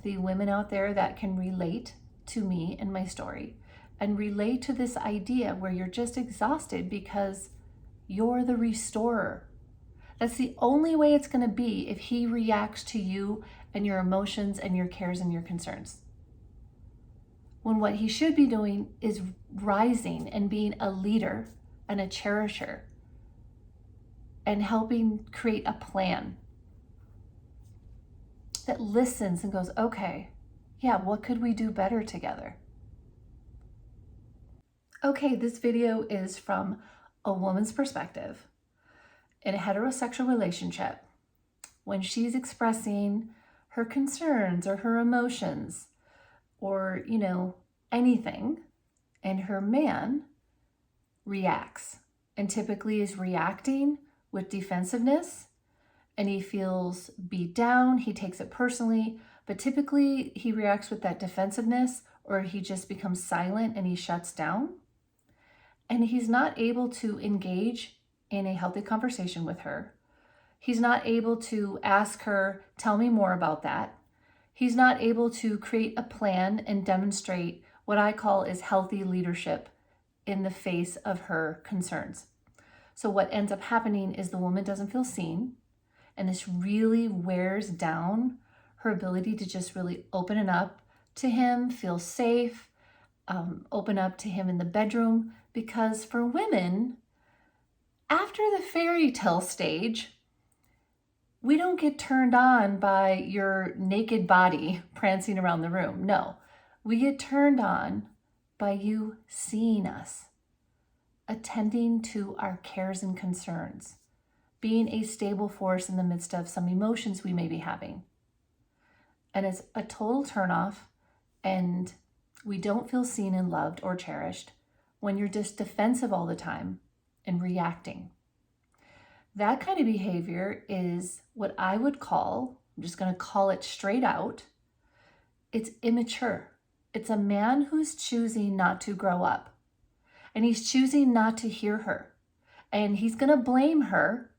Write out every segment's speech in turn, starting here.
the women out there that can relate to me and my story and relate to this idea where you're just exhausted because you're the restorer. That's the only way it's going to be if he reacts to you and your emotions and your cares and your concerns. When what he should be doing is rising and being a leader and a cherisher and helping create a plan that listens and goes, okay, yeah, what could we do better together? Okay, this video is from a woman's perspective in a heterosexual relationship when she's expressing her concerns or her emotions or, anything, and her man reacts and typically is reacting with defensiveness, and he feels beat down, he takes it personally, but typically he reacts with that defensiveness, or he just becomes silent and he shuts down. And he's not able to engage in a healthy conversation with her. He's not able to ask her, tell me more about that. He's not able to create a plan and demonstrate what I call is healthy leadership in the face of her concerns. So what ends up happening is the woman doesn't feel seen, and this really wears down her ability to just really open it up to him, feel safe, open up to him in the bedroom. Because for women, after the fairy tale stage, we don't get turned on by your naked body prancing around the room. No, we get turned on by you seeing us, attending to our cares and concerns, being a stable force in the midst of some emotions we may be having. And it's a total turnoff, and we don't feel seen and loved or cherished when you're just defensive all the time and reacting. That kind of behavior is what I would call, I'm just going to call it straight out, it's immature. It's a man who's choosing not to grow up, and he's choosing not to hear her, and he's going to blame her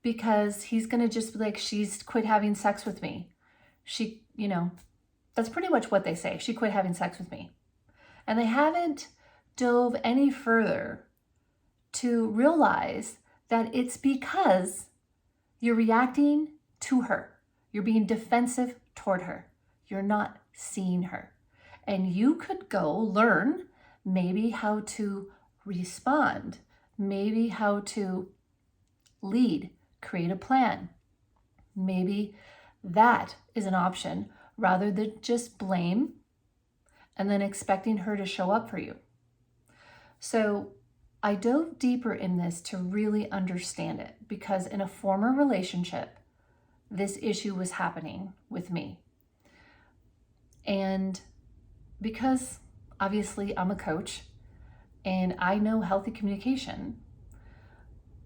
because he's going to just be like, she's quit having sex with me. She, that's pretty much what they say. She quit having sex with me. And they haven't dove any further to realize that it's because you're reacting to her. You're being defensive toward her. You're not seeing her. And you could go learn maybe how to respond, maybe how to lead, create a plan. Maybe that is an option rather than just blame and then expecting her to show up for you. So I dove deeper in this to really understand it, because in a former relationship, this issue was happening with me. And because obviously I'm a coach and I know healthy communication,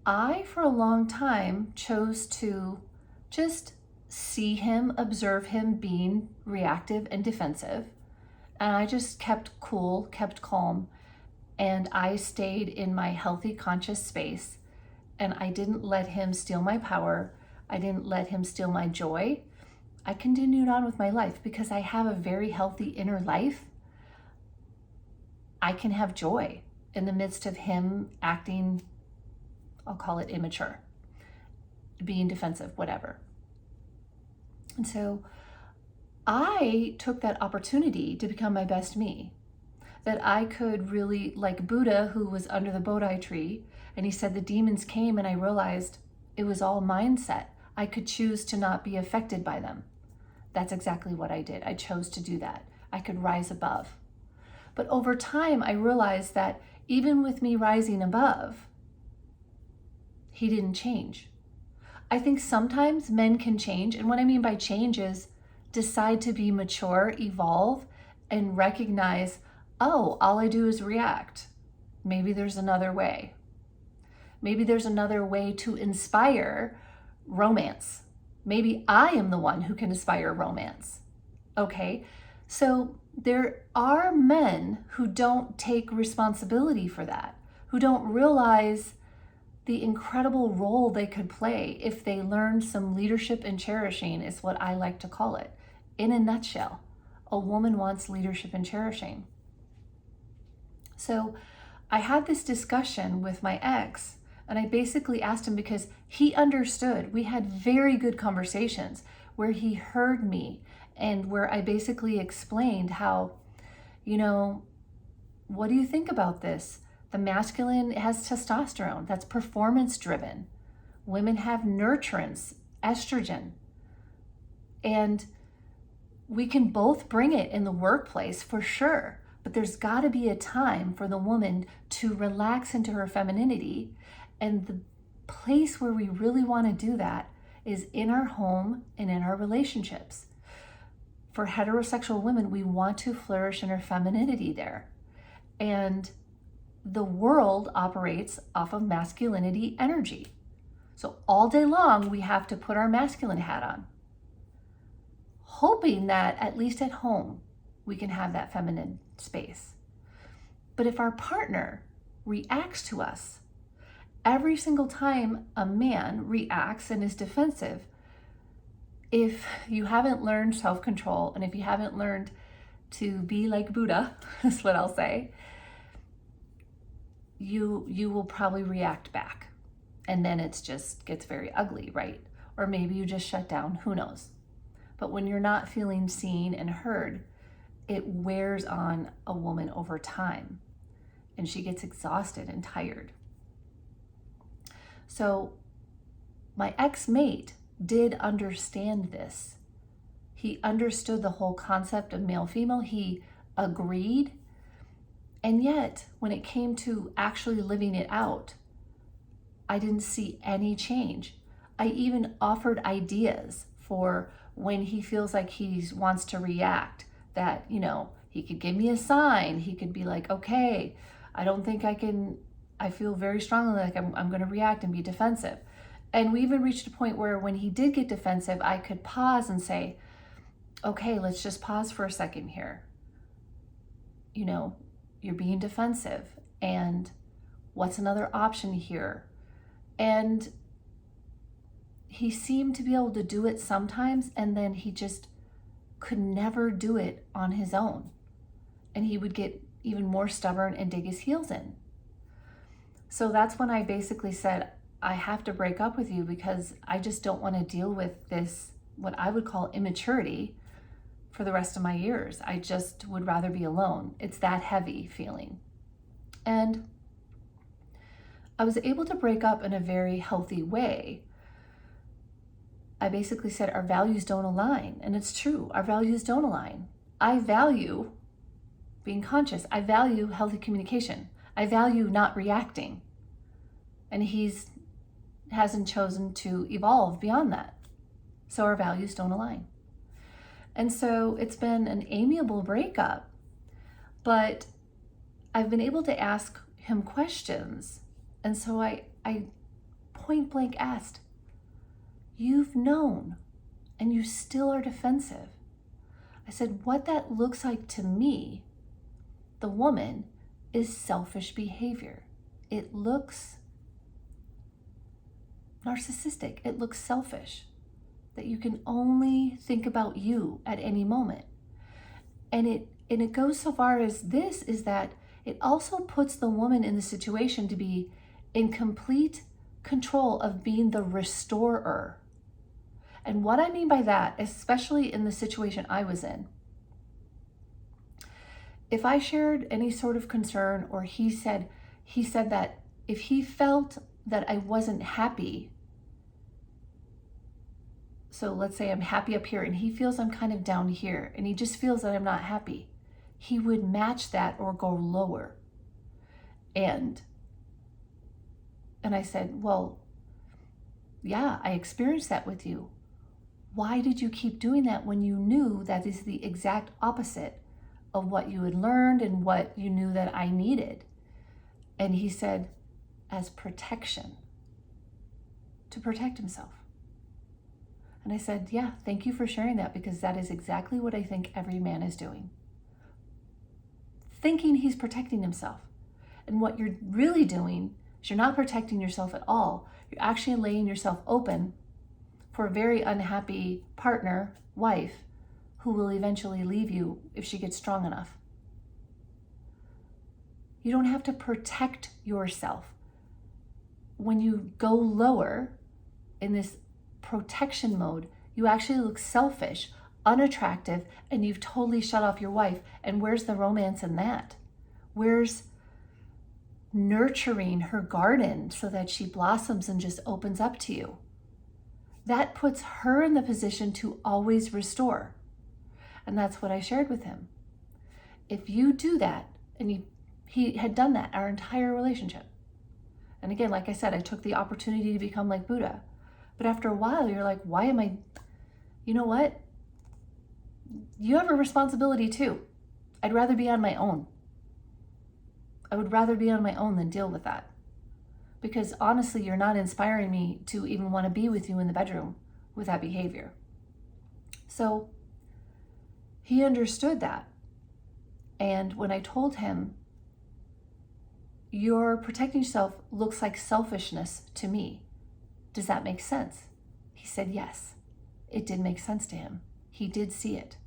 I, for a long time, chose to just see him, observe him being reactive and defensive. And I just kept cool, kept calm, and I stayed in my healthy, conscious space. And I didn't let him steal my power. I didn't let him steal my joy. I continued on with my life because I have a very healthy inner life. I can have joy in the midst of him acting, I'll call it immature, being defensive, whatever. And so I took that opportunity to become my best me, that I could really, like Buddha, who was under the Bodhi tree, and he said the demons came, and I realized it was all mindset. I could choose to not be affected by them. That's exactly what I did. I chose to do that. I could rise above. But over time, I realized that even with me rising above, he didn't change. I think sometimes men can change. And what I mean by change is decide to be mature, evolve, and recognize, oh, all I do is react. Maybe there's another way. Maybe there's another way to inspire romance. Maybe I am the one who can inspire romance. Okay, so there are men who don't take responsibility for that, who don't realize the incredible role they could play if they learned some leadership and cherishing, is what I like to call it, in a nutshell. A woman wants leadership and cherishing. So I had this discussion with my ex, and I basically asked him because he understood. We had very good conversations where he heard me and where I basically explained how, what do you think about this? The masculine has testosterone, that's performance driven. Women have nurturance, estrogen. And we can both bring it in the workplace for sure, but there's got to be a time for the woman to relax into her femininity. And the place where we really want to do that is in our home and in our relationships. For heterosexual women, we want to flourish in our femininity there. And the world operates off of masculinity energy. So all day long, we have to put our masculine hat on, hoping that at least at home, we can have that feminine space. But if our partner reacts to us, every single time a man reacts and is defensive, if you haven't learned self-control and if you haven't learned to be like Buddha, is what I'll say, you will probably react back. And then it just gets very ugly, right? Or maybe you just shut down, who knows? But when you're not feeling seen and heard, it wears on a woman over time and she gets exhausted and tired. So my ex-mate did understand this. He understood the whole concept of male-female. He agreed. And yet, when it came to actually living it out, I didn't see any change. I even offered ideas for when he feels like he wants to react, that, he could give me a sign. He could be like, okay, I don't think I feel very strongly like I'm going to react and be defensive. And we even reached a point where when he did get defensive, I could pause and say, okay, let's just pause for a second here. You're being defensive, and what's another option here? And he seemed to be able to do it sometimes, and then he just could never do it on his own. And he would get even more stubborn and dig his heels in. So that's when I basically said, I have to break up with you because I just don't want to deal with this, what I would call immaturity, for the rest of my years. I just would rather be alone. It's that heavy feeling. And I was able to break up in a very healthy way. I basically said our values don't align. And it's true, our values don't align. I value being conscious. I value healthy communication. I value not reacting. And he hasn't chosen to evolve beyond that. So our values don't align. And so it's been an amiable breakup, but I've been able to ask him questions. And so I point blank asked, you've known and you still are defensive. I said, what that looks like to me, the woman, is selfish behavior. It looks narcissistic. It looks selfish, that you can only think about you at any moment. And it goes so far as this, is that it also puts the woman in the situation to be in complete control of being the restorer. And what I mean by that, especially in the situation I was in, if I shared any sort of concern, or he said that if he felt that I wasn't happy, so let's say I'm happy up here and he feels I'm kind of down here and he just feels that I'm not happy, he would match that or go lower. And I said, well, yeah, I experienced that with you. Why did you keep doing that when you knew that is the exact opposite of what you had learned and what you knew that I needed? And he said, as protection, to protect himself. And I said, yeah, thank you for sharing that, because that is exactly what I think every man is doing. Thinking he's protecting himself. And what you're really doing is you're not protecting yourself at all. You're actually laying yourself open for a very unhappy partner, wife, who will eventually leave you if she gets strong enough. You don't have to protect yourself. When you go lower in this protection mode, you actually look selfish, unattractive, and you've totally shut off your wife. And where's the romance in that? Where's nurturing her garden so that she blossoms and just opens up to you? That puts her in the position to always restore. And that's what I shared with him. If you do that, and he had done that our entire relationship. And again, like I said, I took the opportunity to become like Buddha. But after a while, you're like, why am I, you know what? You have a responsibility too. I'd rather be on my own. I would rather be on my own than deal with that. Because honestly, you're not inspiring me to even want to be with you in the bedroom with that behavior. So he understood that. And when I told him, your protecting yourself looks like selfishness to me. Does that make sense? He said yes. It did make sense to him. He did see it.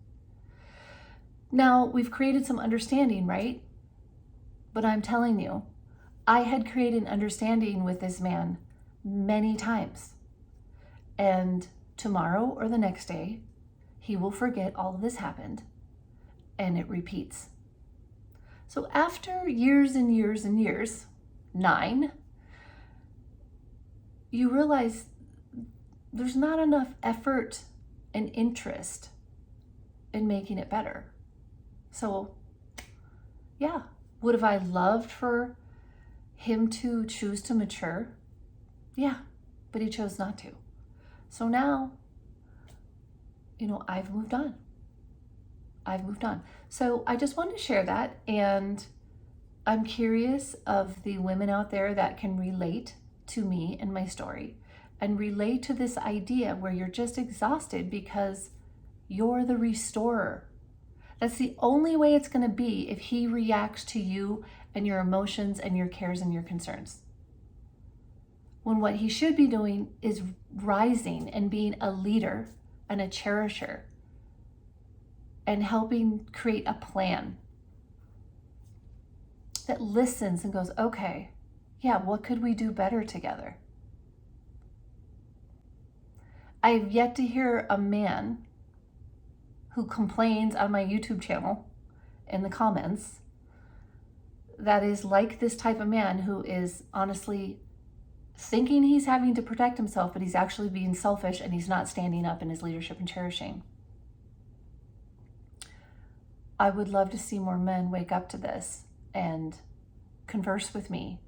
Now, we've created some understanding, right? But I'm telling you, I had created an understanding with this man many times. And tomorrow or the next day, he will forget all of this happened and it repeats. So after years and years and years, 9, you realize there's not enough effort and interest in making it better. So yeah, would have I loved for him to choose to mature? Yeah, but he chose not to. So now, I've moved on. So I just wanted to share that. And I'm curious of the women out there that can relate to me and my story and relate to this idea where you're just exhausted because you're the restorer. That's the only way it's going to be if he reacts to you and your emotions and your cares and your concerns. When what he should be doing is rising and being a leader and a cherisher and helping create a plan that listens and goes, okay, yeah, what could we do better together? I have yet to hear a man who complains on my YouTube channel in the comments that is like this type of man who is honestly thinking he's having to protect himself, but he's actually being selfish and he's not standing up in his leadership and cherishing. I would love to see more men wake up to this and converse with me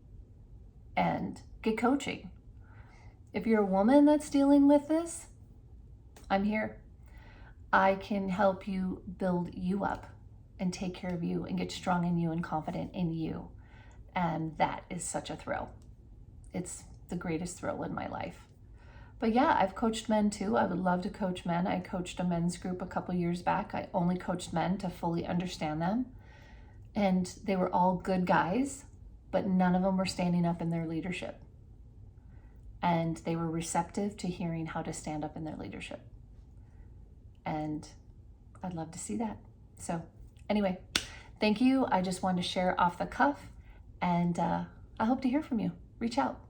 and get coaching. If you're a woman that's dealing with this, I'm here. I can help you build you up and take care of you and get strong in you and confident in you. And that is such a thrill. It's the greatest thrill in my life. But yeah, I've coached men too. I would love to coach men. I coached a men's group a couple years back. I only coached men to fully understand them. And they were all good guys, but none of them were standing up in their leadership. And they were receptive to hearing how to stand up in their leadership. And I'd love to see that. So anyway, thank you. I just wanted to share off the cuff, and I hope to hear from you. Reach out.